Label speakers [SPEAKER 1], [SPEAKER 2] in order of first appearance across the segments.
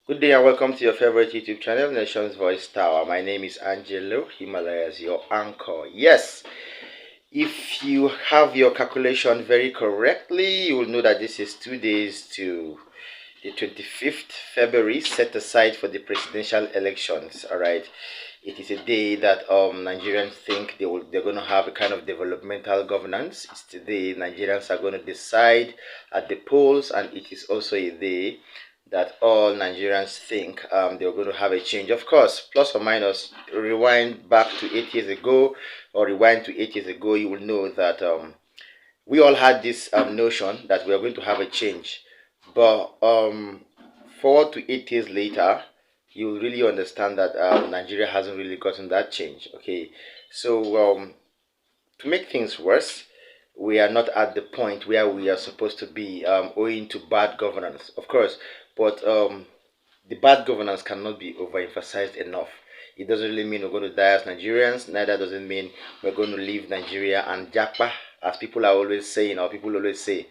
[SPEAKER 1] Good day and welcome to your favorite YouTube channel, Nation's Voice Tower. My name is Angelo Himalayas, your anchor. Yes, if you have your calculation very correctly, you will know that this is 2 days to the 25th February, set aside for the presidential elections. All right, it is a day that Nigerians think they're going to have a kind of developmental governance. It's the day Nigerians are going to decide at the polls, and it is also a day that all Nigerians think they're going to have a change. Of course, plus or minus, rewind back to 8 years ago, or rewind to 8 years ago, you will know that we all had this notion that we are going to have a change. But 4 to 8 years later, you will really understand that Nigeria hasn't really gotten that change. Okay, so to make things worse, we are not at the point where we are supposed to be owing to bad governance, of course, but the bad governance cannot be overemphasized enough. It doesn't really mean we're going to die as Nigerians, neither does it mean we're going to leave Nigeria and Japa, as people are always saying, or people always say.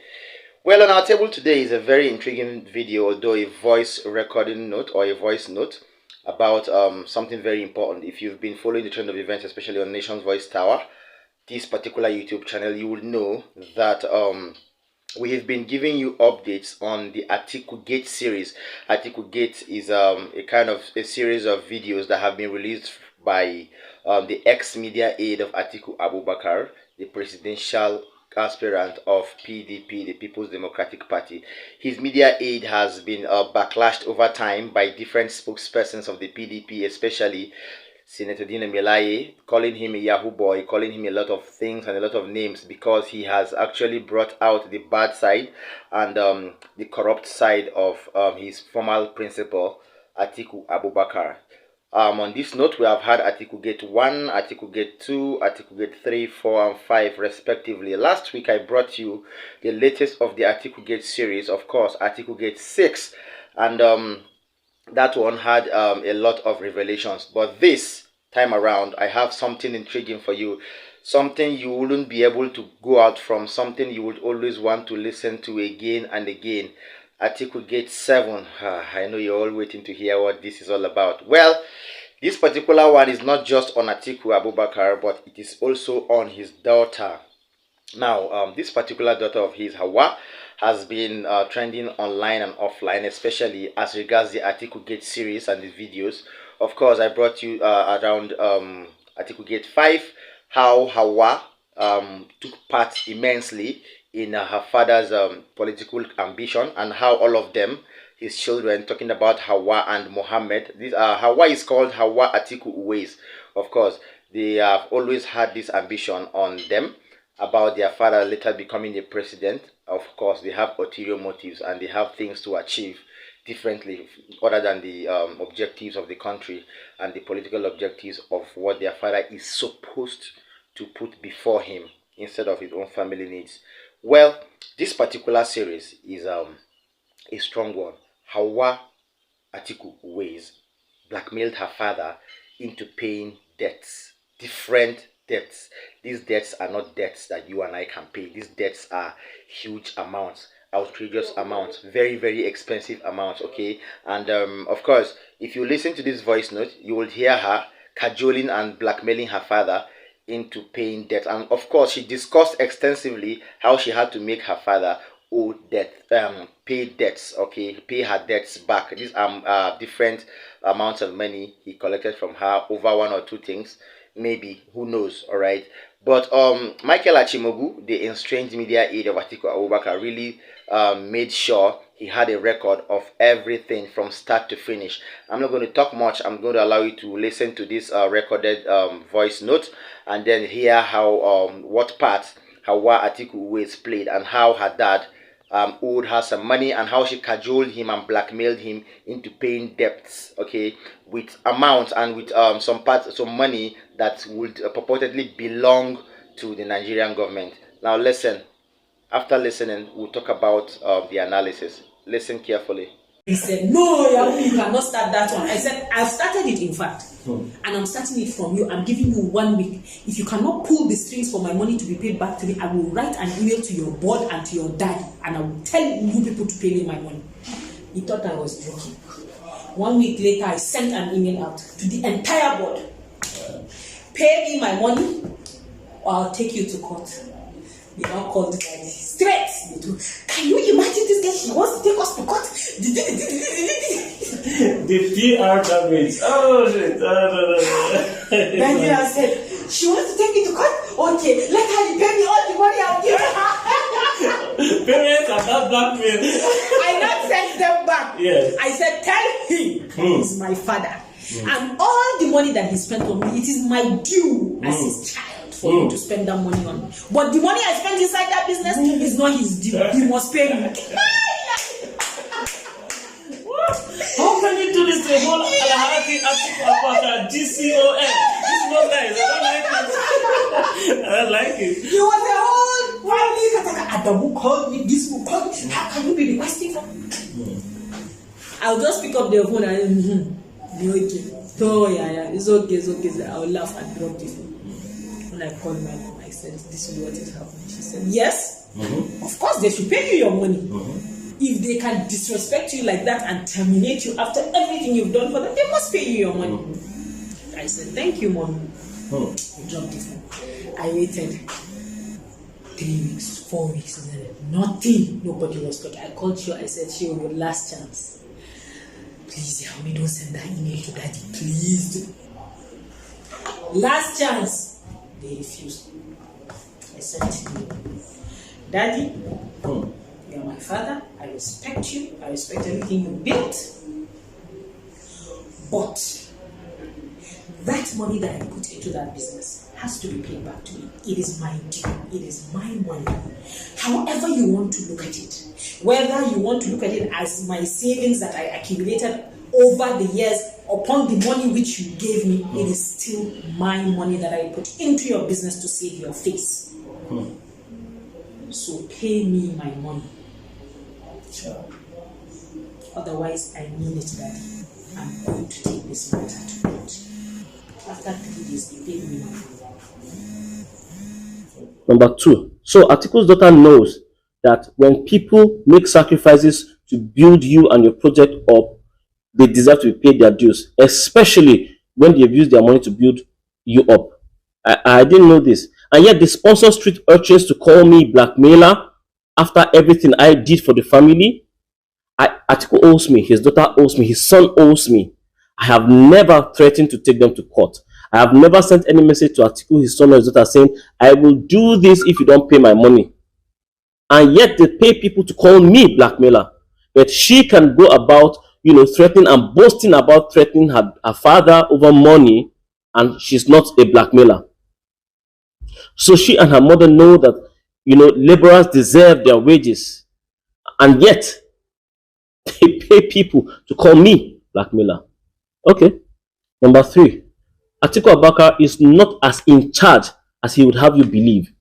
[SPEAKER 1] Well, on our table today is a very intriguing video, although a voice recording note or a voice note about something very important. If you've been following the trend of events, especially on Nation's Voice Tower, this particular YouTube channel, you will know that we have been giving you updates on the Atiku Gate series. Atiku Gate is a kind of a series of videos that have been released by the ex-media aide of Atiku Abubakar, the presidential aspirant of PDP, the People's Democratic Party. His media aid has been backlashed over time by different spokespersons of the PDP, especially Senator Dina Melaye, calling him a Yahoo boy, calling him a lot of things and a lot of names because he has actually brought out the bad side and the corrupt side of his former principal, Atiku Abubakar. On this note, we have had Atiku Gate 1, Atiku Gate 2, Atiku Gate 3, 4, and 5 respectively. Last week, I brought you the latest of the Atiku Gate series, of course, Atiku Gate 6. And that one had a lot of revelations. But this time around, I have something intriguing for you. Something you wouldn't be able to go out from. Something you would always want to listen to again and again. Atiku Gate 7. I know you're all waiting to hear what this is all about. Well, this particular one is not just on Atiku Abubakar, but it is also on his daughter. Now, this particular daughter of his, Hawa, has been trending online and offline, especially as regards the Atiku Gate series and the videos. Of course, I brought you around Atiku Gate 5, how Hawa took part immensely in her father's political ambition, and how all of them, his children, talking about Hawa and Mohammed. This Hawa is called Hawa Atiku Uwais. Of course, they have always had this ambition on them about their father later becoming the president. Of course, they have ulterior motives and they have things to achieve differently other than the objectives of the country and the political objectives of what their father is supposed to put before him instead of his own family needs. Well, this particular series is a strong one. Hawa Atiku Uwais blackmailed her father into paying debts, different debts. These debts are not debts that you and I can pay. These debts are huge amounts, outrageous amounts, very, very expensive amounts, okay? And of course, if you listen to this voice note, you will hear her cajoling and blackmailing her father into paying debt. And of course, she discussed extensively how she had to make her father owe debt, pay debts, okay, pay her debts back. These are different amounts of money he collected from her over one or two things, maybe, who knows, all right? But Michael Achimogu, the estranged media aide of Atiku Abubakar, really made sure he had a record of everything from start to finish. I'm not going to talk much. I'm going to allow you to listen to this recorded voice note and then hear how what part Hawa Atiku Uwais played and how her dad owed her some money and how she cajoled him and blackmailed him into paying debts, okay, with amounts and with some money that would purportedly belong to the Nigerian government. Now listen. After listening, we'll talk about the analysis. Listen carefully.
[SPEAKER 2] He said, no, you cannot start that one. I said, I've started it, in fact. And I'm starting it from you. I'm giving you 1 week. If you cannot pull the strings for my money to be paid back to me, I will write an email to your board and to your dad. And I will tell you people to pay me my money. He thought I was joking. 1 week later, I sent an email out to the entire board. Pay me my money or I'll take you to court. They now called the guy straight. Can you imagine this guy? He wants to take us to court.
[SPEAKER 3] The PR damage. Oh shit.
[SPEAKER 2] Then I said, she wants to take me to court? Okay, let her pay me all the money I'll give her.
[SPEAKER 3] Parents are not blackmail.
[SPEAKER 2] I not sent them back.
[SPEAKER 3] Yes.
[SPEAKER 2] I said, tell him he's my father. And all the money that he spent on me, it is my due as his child for him to spend that money on me. But the money I spent inside that business is not his due. He must pay me.
[SPEAKER 3] How can you do this to a whole Atiku Abubakar GCON? This is not nice. I don't like it.
[SPEAKER 2] He was a whole family. Adamu called me, this will call me. How can you be requesting for me? I'll just pick up the phone and okay. Oh yeah, it's okay. I'll laugh and drop the phone. When I called my mom, I said, this is what is happening. She said, yes, of course they should pay you your money. If they can disrespect you like that and terminate you after everything you've done for them, they must pay you your money. I said, thank you, mom. I dropped the phone. I waited 3 weeks, 4 weeks, and then nothing. Nobody was talking. I called you. I said, she your last chance. Please help me, don't send that email to daddy, please. Last chance. They refused. I said to you, daddy, you're my father, I respect you, I respect everything you built, but that money that I put into that business has to be paid back to me. It is my due, it is my money. However you want to look at it, whether you want to look at it as my savings that I accumulated over the years upon the money which you gave me, it is still my money that I put into your business to save your face. So pay me my money.
[SPEAKER 3] Sure.
[SPEAKER 2] Otherwise, I mean it, Daddy. I'm going to take this matter to court. After 3 days, they paid me my money.
[SPEAKER 4] Number 2. So Atiku's daughter knows that when people make sacrifices to build you and your project up, they deserve to be paid their dues, especially when they have used their money to build you up. I didn't know this. And yet they sponsor street urchins to call me blackmailer after everything I did for the family. Atiku owes me, his daughter owes me, his son owes me. I have never threatened to take them to court. I have never sent any message to Atiku, his son or his daughter saying, I will do this if you don't pay my money. And yet they pay people to call me blackmailer. But she can go about, threatening and boasting about threatening her father over money, and she's not a blackmailer. So she and her mother know that, laborers deserve their wages. And yet, they pay people to call me blackmailer. Okay. Number 3. Atiku Abubakar is not as in charge as he would have you believe.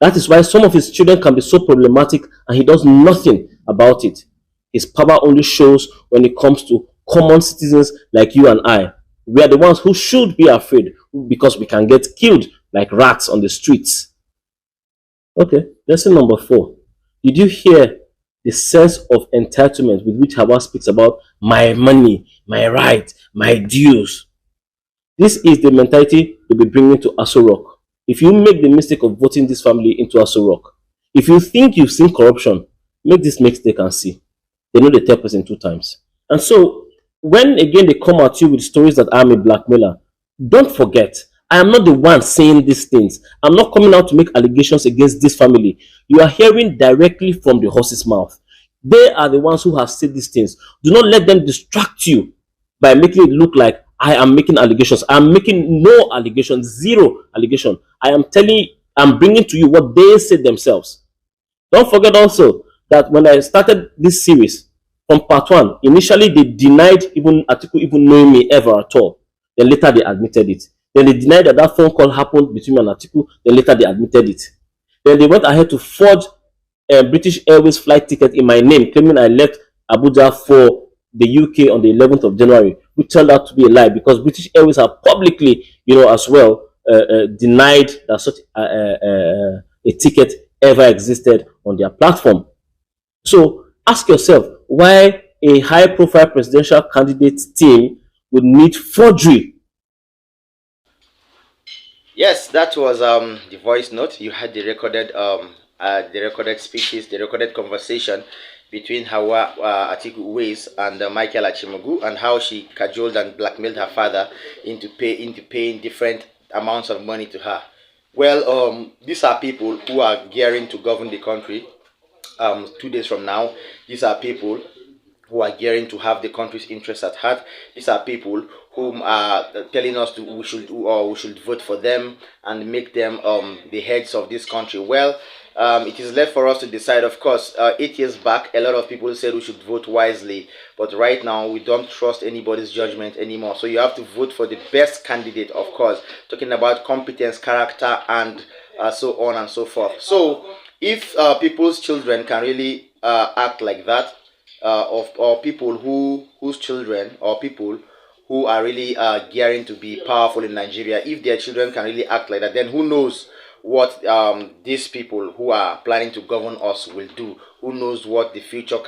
[SPEAKER 4] That is why some of his children can be so problematic and he does nothing about it. His power only shows when it comes to common citizens like you and I. We are the ones who should be afraid because we can get killed like rats on the streets. Okay, lesson number 4. Did you hear the sense of entitlement with which Hawa speaks about my money, my right, my dues? This is the mentality you'll be bringing to Aso Rock. If you make the mistake of voting this family into Aso Rock, if you think you've seen corruption, make this mistake and see. They know the third person 2 times. And so, when again they come at you with stories that I'm a blackmailer, don't forget, I am not the one saying these things. I'm not coming out to make allegations against this family. You are hearing directly from the horse's mouth. They are the ones who have said these things. Do not let them distract you by making it look like I am making allegations. I'm making no allegations, 0 allegation. I'm bringing to you what they said themselves. Don't forget also that when I started this series from part 1, initially they denied even Atiku even knowing me ever at all. Then later they admitted it. Then they denied that phone call happened between me and Atiku. Then later they admitted it. Then they went ahead to forge a British Airways flight ticket in my name, claiming I left Abuja for the UK on the 11th of January, which turned out to be a lie because British Airways have publicly, as well, denied that such a ticket ever existed on their platform. So ask yourself, why a high-profile presidential candidate team would need forgery.
[SPEAKER 1] Yes, that was the voice note. You had the recorded speeches, the recorded conversation between Hawa Atiku Uwais and Michael Achimogu, and how she cajoled and blackmailed her father into paying different amounts of money to her. Well, these are people who are gearing to govern the country. 2 days from now, these are people who are gearing to have the country's interests at heart. These are people whom are telling us we should vote for them and make them the heads of this country. Well, it is left for us to decide. Of course, 8 years back, a lot of people said we should vote wisely, but right now we don't trust anybody's judgment anymore. So you have to vote for the best candidate, of course, talking about competence, character, and so on and so forth. So if people's children can really act like that, or people whose children, or people who are really gearing to be powerful in Nigeria, if their children can really act like that, then who knows what these people who are planning to govern us will do? Who knows what the future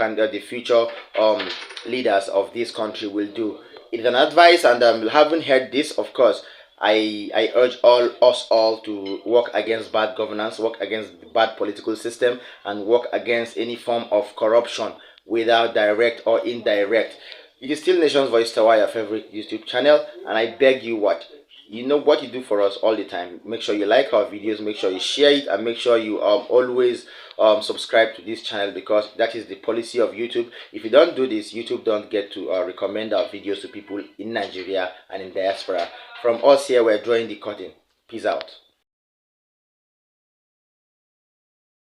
[SPEAKER 1] leaders of this country will do? It's an advice, and having heard this, of course, I urge us all to work against bad governance, work against the bad political system, and work against any form of corruption, whether direct or indirect. It is still Nation's Voice Tower, your favorite YouTube channel, and I beg you, you know what you do for us all the time. Make sure you like our videos, make sure you share it, and make sure you always subscribe to this channel, because that is the policy of YouTube. If you don't do this, YouTube don't get to recommend our videos to people in Nigeria and in diaspora. From us here, we're drawing the curtain. Peace out.